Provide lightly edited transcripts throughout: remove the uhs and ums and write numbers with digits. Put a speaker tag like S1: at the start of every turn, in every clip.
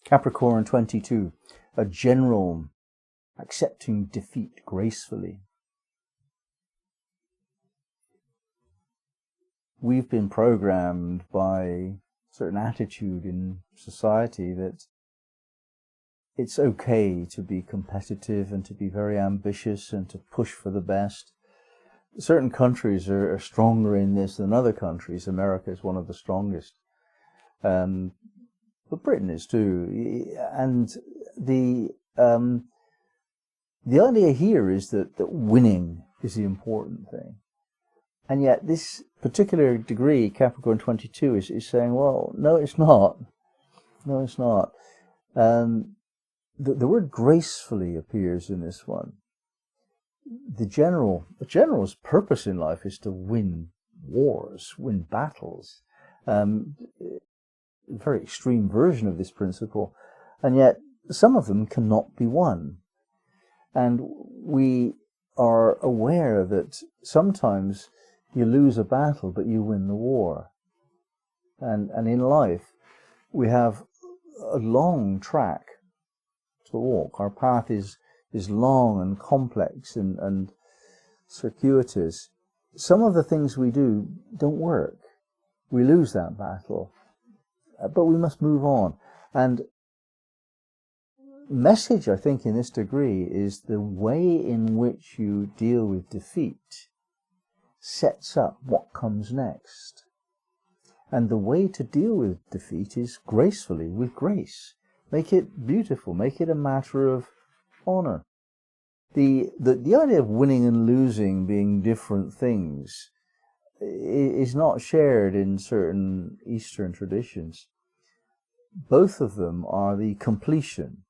S1: Capricorn 22, a general accepting defeat gracefully. We've been programmed by a certain attitude in society that it's okay to be competitive and to be very ambitious and to push for the best. Certain countries are stronger in this than other countries. America is one of the strongest. But Britain is too. And the idea here is that winning is the important thing. And yet this particular degree, Capricorn 22, is saying, well, no, it's not. No, it's not. The word gracefully appears in this one. The general's purpose in life is to win wars, win battles. A very extreme version of this principle, and yet some of them cannot be won. And we are aware that sometimes you lose a battle, but you win the war. And in life, we have a long track to walk. Our path is long and complex and circuitous. Some of the things we do don't work. We lose that battle, but we must move on. And message, I think, in this degree is the way in which you deal with defeat sets up what comes next. And the way to deal with defeat is gracefully, with grace. Make it beautiful, make it a matter of honor. The idea of winning and losing being different things is not shared in certain Eastern traditions. Both of them are the completion.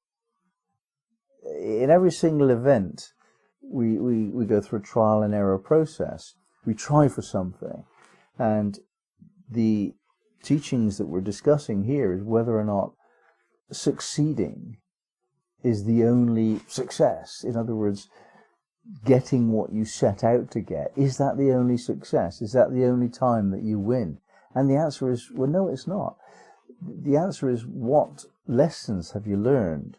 S1: In every single event, we go through a trial and error process. We try for something. And the teachings that we're discussing here is whether or not succeeding is the only success. In other words, getting what you set out to get. Is that the only success? Is that the only time that you win? And the answer is, well, no, it's not. The answer is, what lessons have you learned?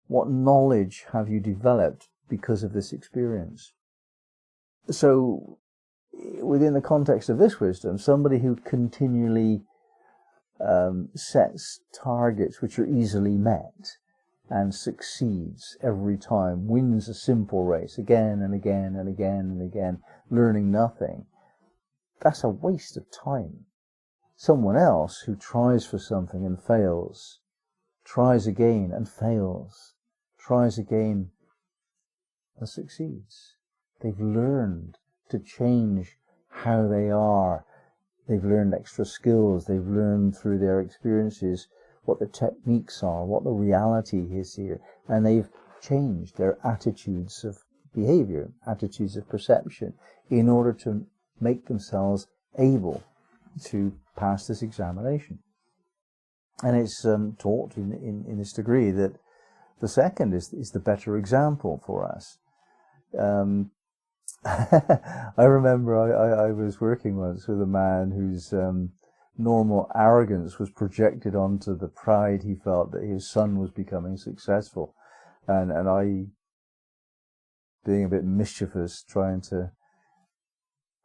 S1: What knowledge have you developed because of this experience? So, within the context of this wisdom, somebody who continually sets targets which are easily met and succeeds every time, wins a simple race again and again and again and again, learning nothing, that's a waste of time. Someone else who tries for something and fails, tries again and fails, tries again and succeeds. They've learned to change how they are. They've learned extra skills. They've learned through their experiences what the techniques are, what the reality is here. And they've changed their attitudes of behavior, attitudes of perception, in order to make themselves able to pass this examination. And it's taught in this degree that the second is the better example for us. I remember I was working once with a man whose normal arrogance was projected onto the pride he felt that his son was becoming successful. And I, being a bit mischievous, trying to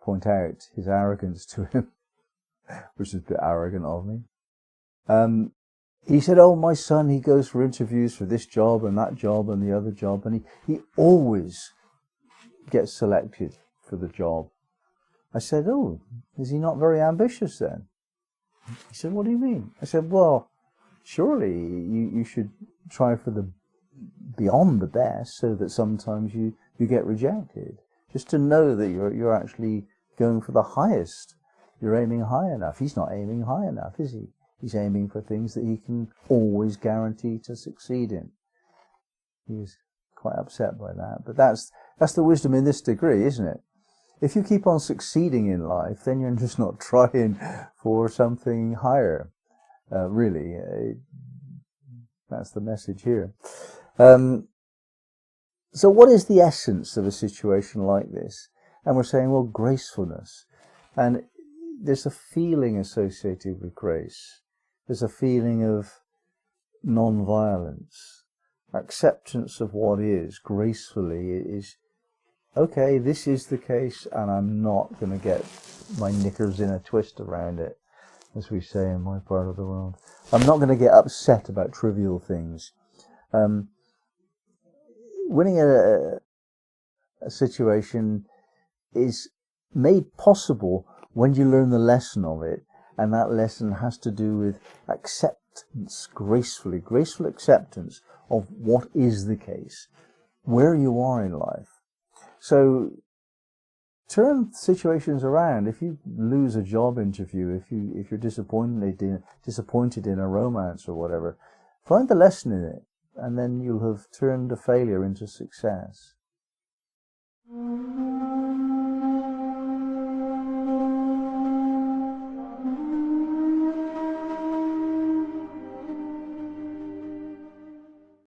S1: point out his arrogance to him, which is a bit arrogant of me. He said, oh, my son, he goes for interviews for this job and that job and the other job, and he always gets selected for the job. I said, oh, is he not very ambitious then? He said, what do you mean? I said, well, surely you should try for the beyond the best so that sometimes you get rejected. Just to know that you're actually going for the highest. You're aiming high enough. He's not aiming high enough, is he? He's aiming for things that he can always guarantee to succeed in. He was quite upset by that. But that's the wisdom in this degree, isn't it? If you keep on succeeding in life, then you're just not trying for something higher. Really, that's the message here. So what is the essence of a situation like this? And we're saying, well, gracefulness. And there's a feeling associated with grace. There's a feeling of non-violence, acceptance of what is gracefully. It is, okay, this is the case, and I'm not going to get my knickers in a twist around it, as we say in my part of the world. I'm not going to get upset about trivial things. Winning a situation is made possible when you learn the lesson of it, and that lesson has to do with acceptance, graceful acceptance of what is the case, where you are in life. So turn situations around. If you lose a job interview, if you're disappointed in a romance or whatever, find the lesson in it, and then you'll have turned a failure into success.